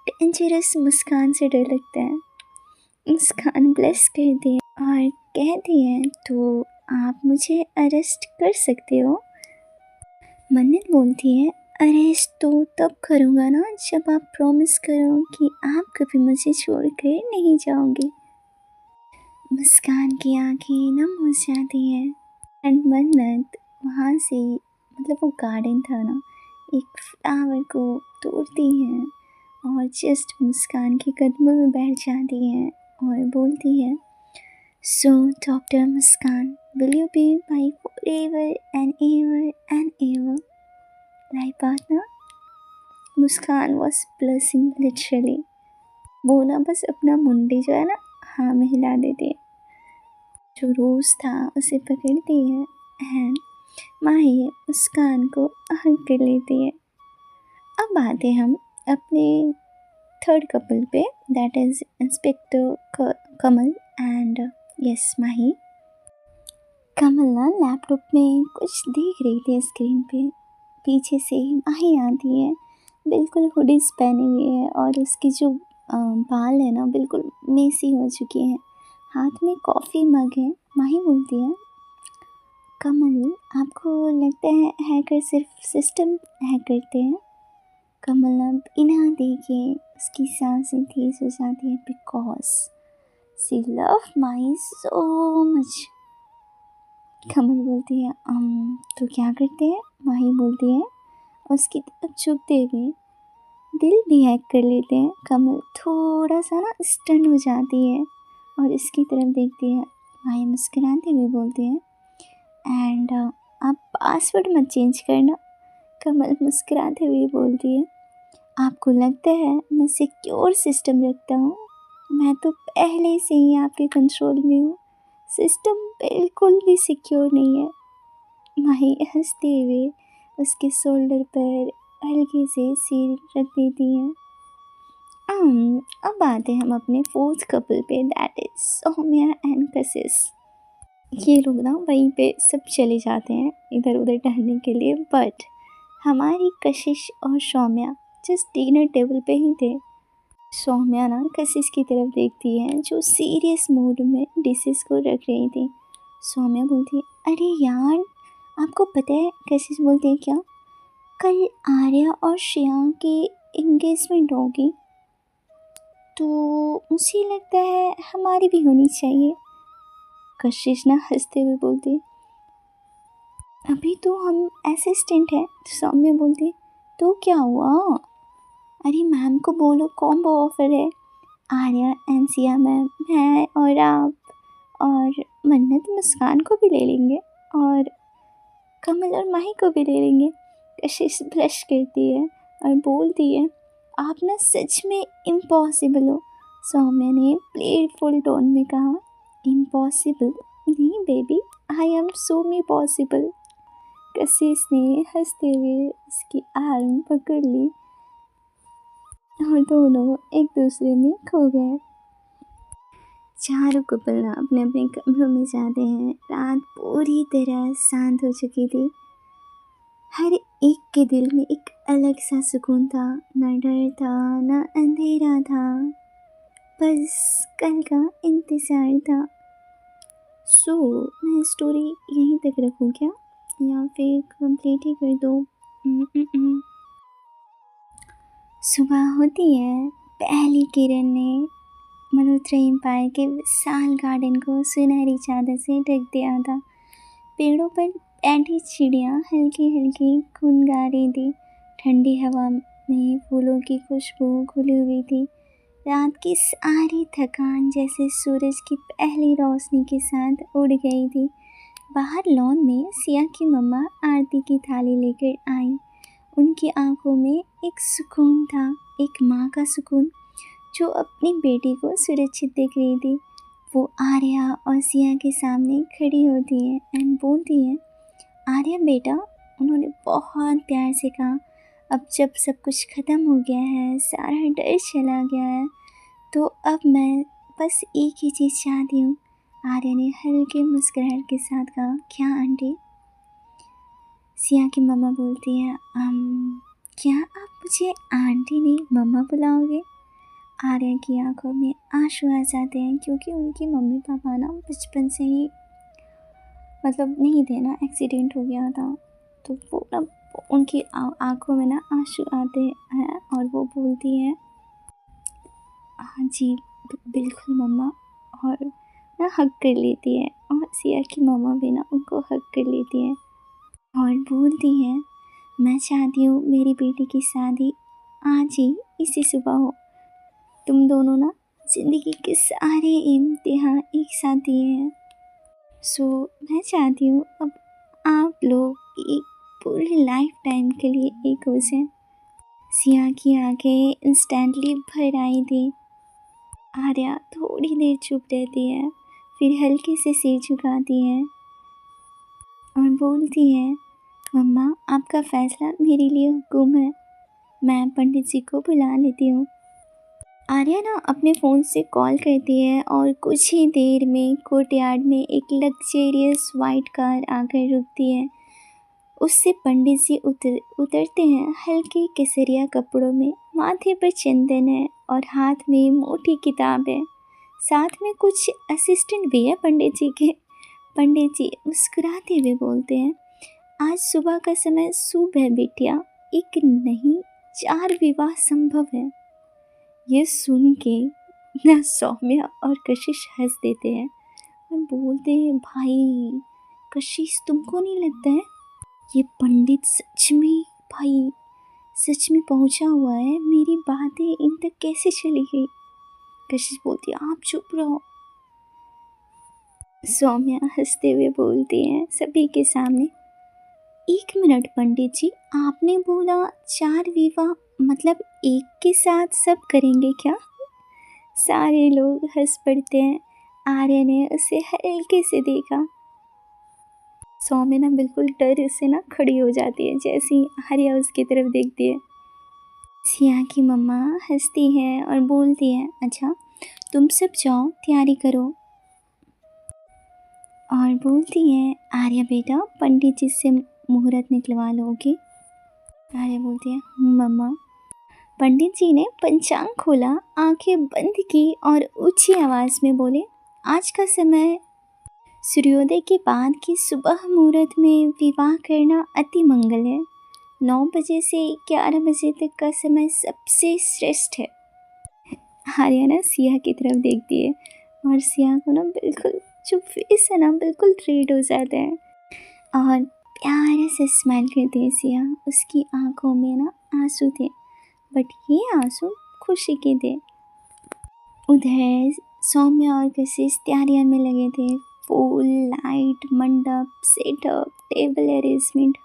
डेंजरस मुस्कान से डर लगता है। मुस्कान ब्लश करती है और कहती है, तो आप मुझे अरेस्ट कर सकते हो। मन्नत बोलती है, अरेस्ट तो तब करूँगा ना जब आप प्रॉमिस करो कि आप कभी मुझे छोड़कर नहीं जाओगे। मुस्कान की आंखें नम हो जाती हैं एंड मन्नत वहाँ से, मतलब वो गार्डन था ना, एक फ्लावर को तोड़ती है और जस्ट मुस्कान के कदमों में बैठ जाती है और बोलती है, so doctor Muskan, will you be my forever and ever and ever life partner? Muskan was blushing literally. वो ना बस अपना मुंडी जो है ना हाँ में हिला देती है, जो रोज़ था उसे पकड़ती है एंड माही मुस्कान को हग कर लेती है। अब आते हम अपने थर्ड कपल पे, that is inspector Kamal and yes Mahi. Kamal ना लैपटॉप में कुछ देख रही थी स्क्रीन पे। पीछे से माही आती है, बिल्कुल हुडीज पहनी हुई है और उसकी जो बाल है ना बिल्कुल मेसी हो चुकी हैं। हाथ में कॉफ़ी मग है। माही बोलती है, कमल आपको लगता है हैकर सिर्फ सिस्टम हैक करते हैं? कमल अब बिना देखे उसकी सांसें तेज हो जाती है because she love Mahi so much. Kamal बोलती है, तो क्या करते हैं? माही बोलती है उसकी तरफ झुकते हुए, दिल भी हैक कर लेते हैं। कमल थोड़ा सा ना स्टन हो जाती है और इसकी तरफ देखती है। माही मुस्कुराते हुए बोलती है, एंड आप पासवर्ड मत चेंज करना। कमल मुस्कुराते हुए बोलती है, आपको लगता है मैं सिक्योर सिस्टम रखता हूँ? मैं तो पहले से ही आपके कंट्रोल में हूँ। सिस्टम बिल्कुल भी सिक्योर नहीं है। माही हंसते हुए उसके शोल्डर पर हल्के से सिर रख देती है। अब आते हम अपने फोर्थ कपल पे, दैट इज सौम्या एंड कशिश। ये लोग ना वहीं पे सब चले जाते हैं इधर उधर टहलने के लिए, बट हमारी कशिश और सौम्या जस्ट डिनर टेबल पे ही थे। सौम्या ना कशिश की तरफ देखती है जो सीरियस मूड में डिशेस को रख रही थी। सौम्या बोलती है, अरे यार आपको पता है? कशिश बोलती है, क्या? कल आर्या और श्रेया की एंगेजमेंट होगी, तो मुझे लगता है हमारी भी होनी चाहिए। कशिश ना हंसते हुए बोलती, अभी तो हम असिस्टेंट हैं। सौम्या बोलती, तो क्या हुआ? अरे मैम को बोलो कॉम्बो ऑफर है। आर्या एंड सिया मैम, मैं और आप और मन्नत मुस्कान को भी ले लेंगे और कमल और माही को भी ले लेंगे। कशिश ब्लश करती है और बोलती है, आप ना सच में इम्पॉसिबल हो। सौम्या ने प्लेफुल टोन में कहा, इम्पॉसिबल नहीं baby, I am so me possible. कशिश ने हंसते हुए उसकी आर्म पकड़ ली और दोनों एक दूसरे में खो गए। चारों कपल ना अपने अपने कमरों में जाते हैं। रात पूरी तरह शांत हो चुकी थी। हर एक के दिल में एक अलग सा सुकून था। न डर था न अंधेरा था, बस कल का इंतज़ार था। सो मैं स्टोरी यहीं तक रखूँ क्या, या फिर कंप्लीट ही कर दो? सुबह होती है। पहली किरण ने मल्होत्रा एम्पायर के विशाल गार्डन को सुनहरी चादर से ढक दिया था। पेड़ों पर बैठी चिड़ियाँ हल्की हल्की गुन गा रही थी। ठंडी हवा में फूलों की खुशबू घुली हुई थी। रात की सारी थकान जैसे सूरज की पहली रोशनी के साथ उड़ गई थी। बाहर लॉन में सिया की मम्मा आरती की थाली लेकर आई। उनकी आंखों में एक सुकून था, एक माँ का सुकून जो अपनी बेटी को सुरक्षित देख रही थी। वो आर्या और सिया के सामने खड़ी होती है एंड बोलती है, आर्या बेटा, उन्होंने बहुत प्यार से कहा, अब जब सब कुछ ख़त्म हो गया है, सारा डर चला गया है, तो अब मैं बस एक ही चीज़ चाहती हूँ। आर्या ने हल्के मुस्कुराहट के साथ कहा, क्या आंटी? सिया की मम्मा बोलती है, क्या आप मुझे आंटी नहीं मम्मा बुलाओगे? आर्या की आंखों में आंसू आ जाते हैं क्योंकि उनकी मम्मी पापा ना बचपन से ही नहीं थे ना, एक्सीडेंट हो गया था, तो वो ना उनकी आंखों में ना आंसू आते हैं और वो बोलती है, हाँ जी बिल्कुल मम्मा, और ना हग कर लेती है। और सिया की मम्मा भी ना उनको हग कर लेती है और बोलती है, मैं चाहती हूँ मेरी बेटी की शादी आज ही इसी सुबह हो। तुम दोनों ना ज़िंदगी के सारे इम्तिहान एक साथ दिए हैं, सो मैं चाहती हूँ अब आप लोग एक पूरे लाइफ टाइम के लिए एक हो जाएं। सिया की आंखें इंस्टेंटली भर आई थी। आर्या थोड़ी देर चुप रहती है, फिर हल्के से सिर झुकाती है और बोलती है, मम्मा आपका फैसला मेरे लिए हुक्म है, मैं पंडित जी को बुला लेती हूँ। आर्या ना अपने फ़ोन से कॉल करती है और कुछ ही देर में कोर्टयार्ड में एक लग्जेरियस वाइट कार आकर रुकती है। उससे पंडित जी उतरते हैं। हल्के केसरिया कपड़ों में, माथे पर चंदन है और हाथ में मोटी किताब है। साथ में कुछ असिस्टेंट भी है पंडित जी के। पंडित जी मुस्कुराते हुए बोलते हैं, आज सुबह का समय शुभ है बिटिया, एक नहीं 4 विवाह संभव है। ये सुन के ना सौम्या और कशिश हंस देते हैं और बोलते हैं, भाई कशिश तुमको नहीं लगता है ये पंडित सच में पहुंचा हुआ है? मेरी बातें इन तक कैसे चली गई? कशिश बोलती है, आप चुप रहो। सौम्या हंसते हुए बोलती है सभी के सामने, 1 मिनट पंडित जी, आपने बोला 4 विवाह, मतलब एक के साथ सब करेंगे क्या? सारे लोग हंस पड़ते हैं। आर्या ने उसे हल्के से देखा। सौम्या ना बिल्कुल डर से ना खड़ी हो जाती है जैसे ही आर्या उसकी तरफ देखती है। सिया की मम्मा हंसती है और बोलती है, अच्छा तुम सब जाओ तैयारी करो, और बोलती है, आर्या बेटा पंडित जी से मुहूर्त निकलवा लोगी? आर्या बोलती है, मम्मा। पंडित जी ने पंचांग खोला, आंखें बंद की और ऊंची आवाज़ में बोले, आज का समय सूर्योदय के बाद की सुबह मुहूर्त में विवाह करना अति मंगल है। 9 बजे से 11 बजे तक का समय सबसे श्रेष्ठ है। आर्या ना सिया की तरफ देखती है और सिया को ना बिल्कुल जो फेस है ना बिल्कुल रेड हो जाता है और प्यारे से स्माइल करती है सिया। उसकी आंखों में ना आंसू थे, बट ये आंसू खुशी के थे। उधर सौम्या और कशिश तैयारियों में लगे थे। फूल, लाइट, मंडप, सेटअप, टेबल अरेंजमेंट,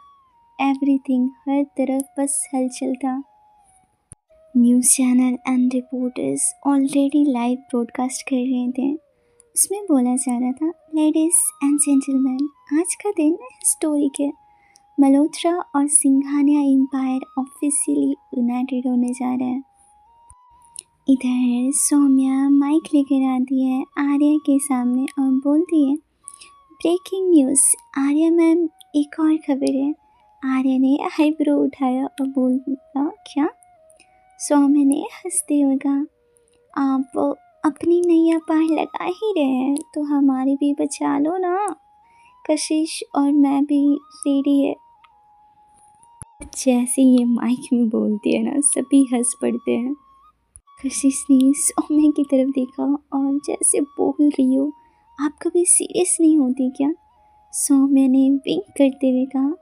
एवरीथिंग, हर तरफ बस हलचल था। News channel and reporters already live broadcast कर रहे थे। उसमें बोला जा रहा था, लेडीज एंड जेंटलमैन, आज का दिन हिस्टोरिक है। मल्होत्रा और सिंघानिया एम्पायर ऑफिशियली यूनाइटेड होने जा रहा है। इधर सौम्या माइक लेकर आती है आर्या के सामने और बोलती है, ब्रेकिंग न्यूज़ आर्या मैम, एक और खबर है। आर्या ने आईब्रो उठाया और बोला, क्या? सौम्या ने हंसते हुए कहा, आप अपनी नैया पार लगा ही रहे हैं तो हमारी भी बचा लो ना, कशिश और मैं भी रेडी है। जैसे ये माइक में बोलती है ना सभी हंस पड़ते हैं। कशिश ने सौम्या की तरफ देखा और जैसे बोल रही हो, आप कभी सीरियस नहीं होती क्या? सौम्या ने विंक करते हुए कहा,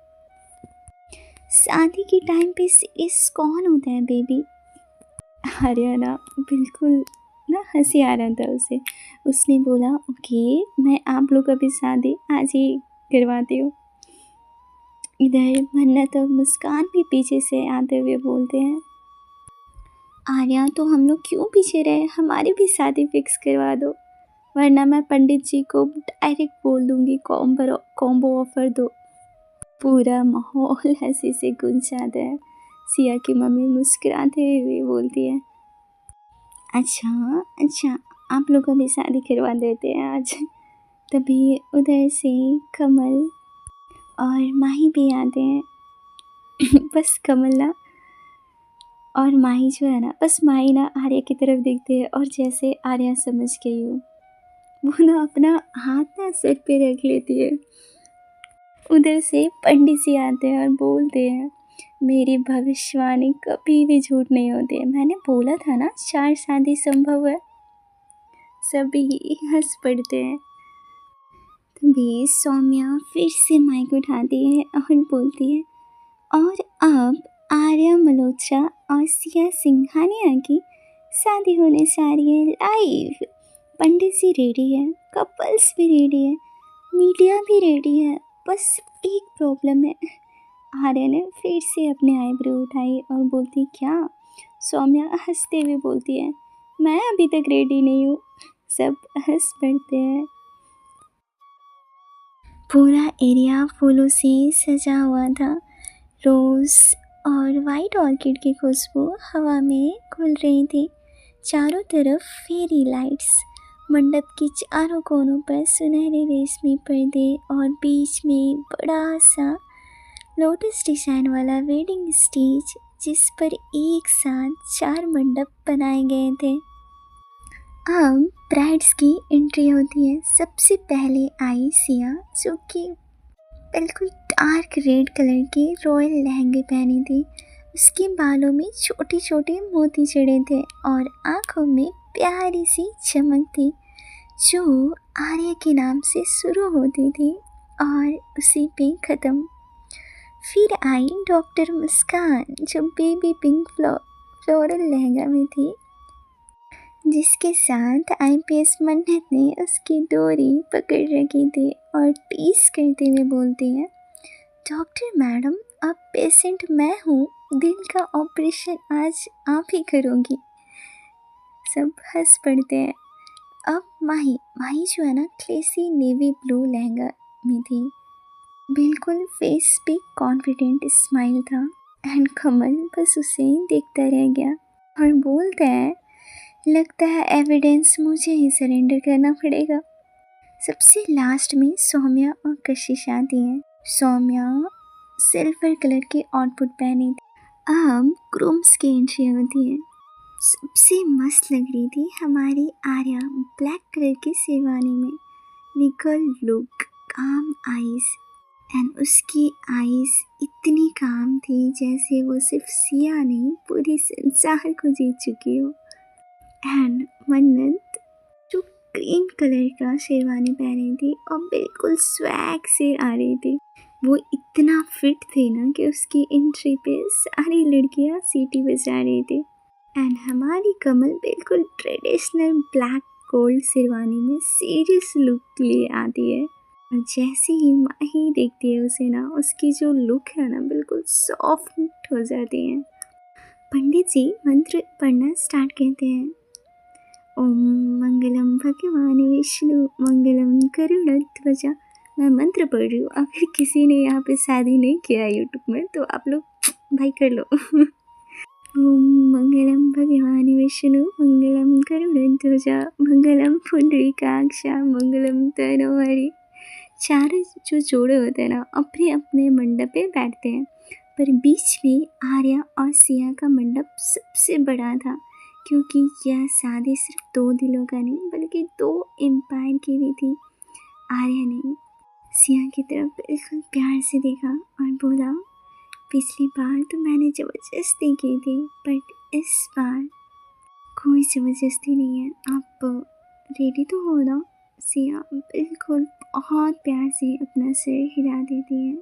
शादी के टाइम पे सीरियस कौन होता है बेबी? आर्या बिल्कुल हंसी आ रहा था उसे। उसने बोला, ओके, मैं आप लोग अभी शादी आज ही करवाती हूँ। इधर मन्नत और मुस्कान भी पीछे से आते हुए बोलते हैं, आर्या तो हम लोग क्यों पीछे रहे, हमारी भी शादी फिक्स करवा दो, वरना मैं पंडित जी को डायरेक्ट बोल दूंगी कॉम्बो ऑफर दो। पूरा माहौल हंसी से गूंज जाता है। सिया की मम्मी मुस्कुराते हुए बोलती है, अच्छा अच्छा, आप लोग अभी शादी करवा देते हैं आज। तभी उधर से कमल और माही भी आते हैं। बस कमल और माही जो है बस माही आर्या की तरफ देखते हैं और जैसे आर्या समझ गई हो, वो अपना हाथ सर पे रख लेती है। उधर से पंडित जी आते हैं और बोलते हैं, मेरी भविष्यवाणी कभी भी झूठ नहीं होती है, मैंने बोला था ना 4 शादी संभव है। सभी हंस पड़ते हैं। तभी सौम्या फिर से माइक उठाती है और बोलती है, और अब आर्या मल्होत्रा और सिया सिंघानिया की शादी होने जा रही है लाइव। पंडित जी रेडी है, कपल्स भी रेडी है, मीडिया भी रेडी है, बस एक प्रॉब्लम है। आर्या ने फिर से अपने आईब्रो उठाई और बोलती, क्या? सौम्या हंसते हुए बोलती है, मैं अभी तक रेडी नहीं हूँ। सब हंस पड़ते हैं। पूरा एरिया फूलों से सजा हुआ था। रोज़ और वाइट ऑर्किड की खुशबू हवा में घुल रही थी। चारों तरफ फेरी लाइट्स, मंडप के चारों कोनों पर सुनहरे रेशमी पर्दे और बीच में बड़ा सा लोटस डिजाइन वाला वेडिंग स्टेज, जिस पर एक साथ 4 मंडप बनाए गए थे। अब ब्राइड्स की एंट्री होती है। सबसे पहले आई सिया, जो कि बिल्कुल डार्क रेड कलर के रॉयल लहंगे पहनी थी। उसके बालों में छोटे छोटे मोती जड़े थे और आंखों में प्यारी सी चमक थी, जो आर्या के नाम से शुरू होती थी और उसी पे ख़त्म। फिर आई डॉक्टर मुस्कान, जो बेबी पिंक फ्लोरल लहंगा में थी, जिसके साथ आईपीएस मन्नत ने उसकी डोरी पकड़ रखी थी और टीस करते हुए बोलती है, डॉक्टर मैडम, अब पेशेंट मैं हूँ, दिल का ऑपरेशन आज आप ही करोगी। सब हंस पड़ते हैं। अब माही जो है क्लेसी नेवी ब्लू लहंगा में थी। बिल्कुल फेस पे कॉन्फिडेंट स्माइल था। एंड कमल बस उसे देखता रह गया और बोलता है, लगता है एविडेंस मुझे ही सरेंडर करना पड़ेगा। सबसे लास्ट में सौम्या और कशिश आती हैं। सौम्या सिल्वर कलर की आउटफिट पहनी थी। अब ग्रूम्स की एंट्री होती है। सबसे मस्त लग रही थी हमारी आर्या ब्लैक कलर की शेरवानी में, निकल लुक, काम आईज, एंड उसकी आईज इतनी काम थी जैसे वो सिर्फ सिया नहीं पूरी संसार को जीत चुकी हो। एंड मन्नत जो क्रीम कलर का शेरवानी पहनी थी और बिल्कुल स्वैग से आ रही थी, वो इतना फिट थी कि उसकी एंट्री पे सारी लड़कियां सीटी बजा रही थी। एंड हमारी कमल बिल्कुल ट्रेडिशनल ब्लैक गोल्ड शेरवानी में सीरियस लुक लिए आती है और जैसे ही माही देखती है उसे उसकी जो लुक है बिल्कुल सॉफ्ट हो जाती है। पंडित जी मंत्र पढ़ना स्टार्ट करते हैं। ओम मंगलम भगवान विष्णु मंगलम गरुड़ध्वजा। मैं मंत्र पढ़ रही हूँ, अगर किसी ने यहाँ पे शादी नहीं किया यूट्यूब में तो आप लोग भाई कर लो। ओम मंगलम भगवान विष्णु मंगलम गरुड़ध्वजा मंगलम पुंडरीकाक्षा मंगलम तनोहरि। चारों जो जोड़े होते हैं अपने अपने मंडप पे बैठते हैं, पर बीच में आर्या और सिया का मंडप सबसे बड़ा था, क्योंकि यह शादी सिर्फ 2 दिलों का नहीं बल्कि 2 एम्पायर की भी थी। आर्या ने सिया की तरफ बिल्कुल प्यार से देखा और बोला, पिछली बार तो मैंने जबरदस्ती की थी, बट इस बार ज़बरदस्ती नहीं है। आप रेडी तो हो ना? सिया बिल्कुल बहुत प्यार से अपना सिर हिला देती है।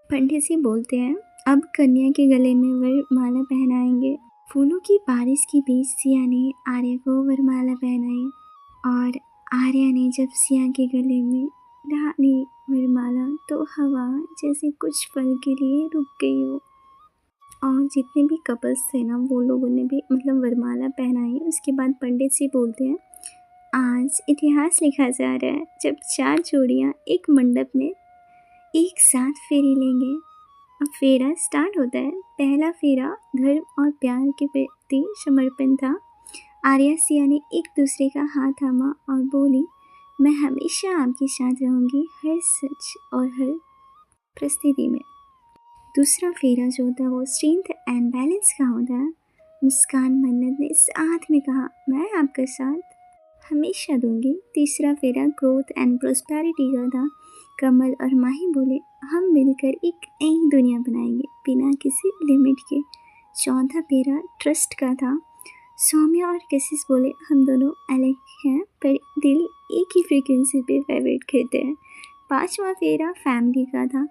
पंडित जी बोलते हैं, अब कन्या के गले में वरमाला पहनाएंगे। फूलों की बारिश के बीच सिया ने आर्या को वरमाला पहनाई और आर्या ने जब सिया के गले में डाली वरमाला तो हवा जैसे कुछ पल के लिए रुक गई हो। और जितने भी कपल्स थे ना, वो लोगों ने भी मतलब वरमाला पहनाई। उसके बाद पंडित जी बोलते हैं, आज इतिहास लिखा जा रहा है जब 4 जोड़ियां एक मंडप में एक साथ फेरी लेंगे। अब फेरा स्टार्ट होता है। पहला फेरा धर्म और प्यार के प्रति समर्पण था। आर्या सिया ने एक दूसरे का हाथ थामा और बोली, मैं हमेशा आपके साथ रहूंगी, हर सच और हर परिस्थिति में। दूसरा फेरा जो होता है वो स्ट्रेंथ एंड बैलेंस का होता है। मुस्कान मन्नत ने साथ में कहा, मैं आपका साथ हमेशा दूंगी। तीसरा फेरा ग्रोथ एंड प्रोस्पेरिटी का था। कमल और माही बोले, हम मिलकर एक नई दुनिया बनाएंगे बिना किसी लिमिट के। चौथा फेरा ट्रस्ट का था। सौम्या और कशिश बोले, हम दोनों अलग हैं पर दिल एक ही फ्रीक्वेंसी पे वाइब्रेट करते हैं। पांचवा फेरा फैमिली का था।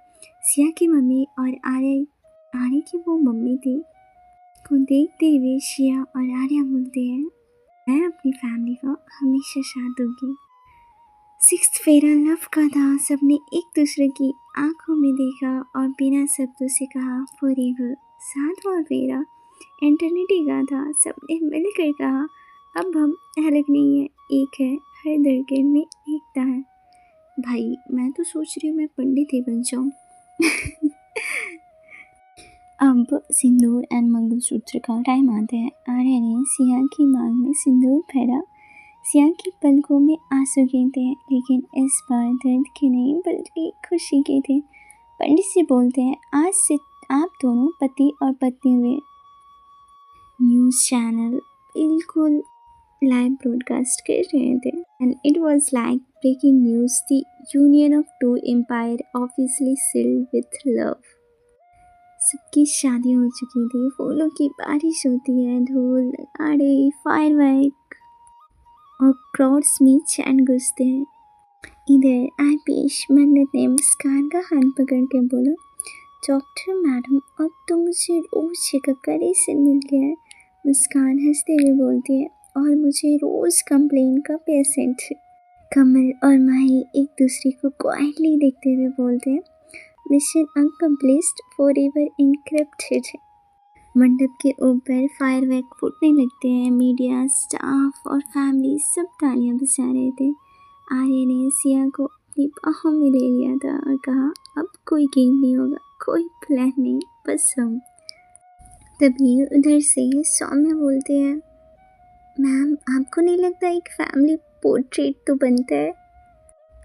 सिया की मम्मी और आर्या की वो मम्मी थी को देखते हुए सिया और आर्या बोलते हैं, मैं अपनी फैमिली को हमेशा साथ दूंगी। सिक्स्थ फेरा लव का था। सबने एक दूसरे की आंखों में देखा और बिना शब्दों से कहा फॉरएवर। सातवां फेरा एटर्निटी का था। सबने मिलकर कहा, अब हम अलग नहीं है, एक है, हर धड़कन में एकता है। भाई मैं तो सोच रही हूँ मैं पंडित ही बन जाऊँ। अब सिंदूर एंड मंगलसूत्र का टाइम आता है। आर्या ने सिया की मांग में सिंदूर भरा। सिया की पलकों में आंसू गिरते हैं, लेकिन इस बार दर्द के नहीं बल्कि खुशी के थे। पंडित जी बोलते हैं, आज से आप दोनों पति और पत्नी हुए। न्यूज़ चैनल बिल्कुल लाइव ब्रॉडकास्ट कर रहे थे and it was like breaking news, the union of two empire officially sealed with love. सबकी शादी हो चुकी थी, फूलों की बारिश होती है, ढोल आड़े फायरवर्क और क्राउड्स में चैन घुसते हैं। इधर आपेश मन्नत ने मुस्कान का हाथ पकड़ के बोला, डॉक्टर मैडम अब तो मुझे रोज चेकअप का रेसन मिल गया है। मुस्कान हंसते हुए बोलती है, और मुझे रोज कंप्लेन का पेशेंट। कमल और माही एक दूसरे को क्वाइटली देखते हुए बोलते हैं, मिशन अनकम्प्लीट फॉरएवर इनक्रिप्टेड। मंडप के ऊपर फायरवर्क फूटने लगते हैं। मीडिया, स्टाफ और फैमिली सब तालियां बजा रहे थे। आर्या ने सिया को अपनी बाहों में ले लिया था और कहा, अब कोई गेम नहीं होगा, कोई प्लान नहीं, बस हम। तभी उधर से सौम्या बोलते हैं, मैम आपको नहीं लगता एक फैमिली पोर्ट्रेट तो बनता है?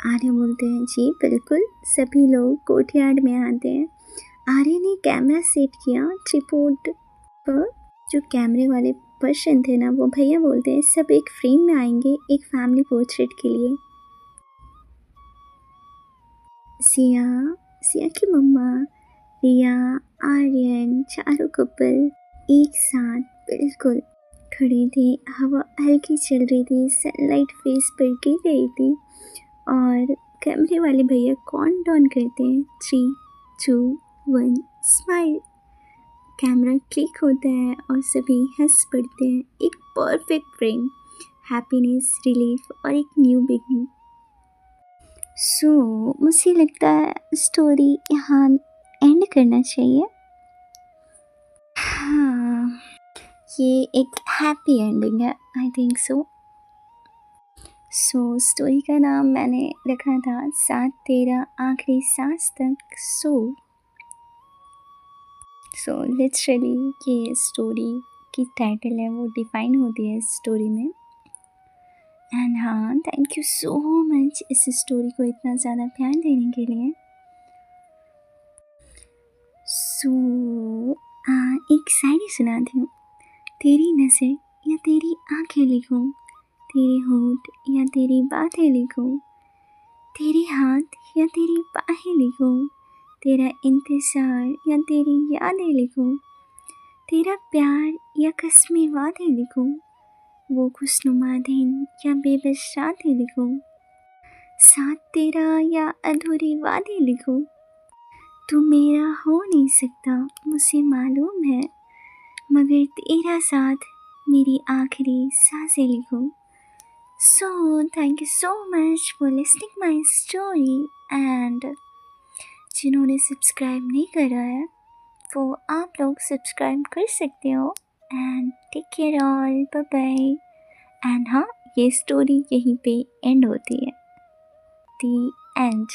आर्या बोलते हैं, जी बिल्कुल। सभी लोग कोर्टयार्ड में आते हैं। आर्या ने कैमरा सेट किया ट्रिपॉड पर। जो कैमरे वाले पर्सन थे ना, वो भैया बोलते हैं, सब एक फ्रेम में आएंगे एक फैमिली पोर्ट्रेट के लिए। सिया की मम्मा, रिया, आर्यन, चारों कपल एक साथ बिल्कुल खड़े थे। हवा हल्की चल रही थी, सनलाइट फेस पर गिर रही थी और कैमरे वाले भैया काउंट डाउन करते हैं, 3, 2, 1 स्माइल। कैमरा क्लिक होता है और सभी हंस पड़ते हैं। एक परफेक्ट फ्रेम, हैप्पीनेस, रिलीफ और एक न्यू बिगनिंग। मुझे लगता है स्टोरी यहाँ एंड करना चाहिए। हाँ, ये एक हैप्पी एंडिंग है, आई थिंक सो। स्टोरी का नाम मैंने रखा था साथ तेरा आखिरी सांस तक लिटरली ये स्टोरी की टाइटल है वो डिफाइन होती है इस स्टोरी में। एंड हाँ, थैंक यू सो मच इस स्टोरी को इतना ज़्यादा प्यार देने के लिए। एक शायरी सुनाती हूँ। तेरी नज़र या तेरी आंखें लिखूं, तेरे होंठ या तेरी बातें लिखूं, तेरे हाथ या तेरी बाहें लिखूं, तेरा इंतज़ार या तेरी यादें लिखूं, तेरा प्यार या कस्में वादे लिखूं, वो खुशनुमा दिन या बेबस रातें लिखूं, साथ तेरा या अधूरी वादे लिखूं, तू मेरा हो नहीं सकता मुझे मालूम है, मगर तेरा साथ मेरी आखिरी सांसें लिखूं। So thank you so much for listening my story and जिन्होंने सब्सक्राइब नहीं करा है वो आप लोग सब्सक्राइब कर सकते हो। And take care all, bye bye. And हाँ, ये स्टोरी यहीं पे एंड होती है। The and.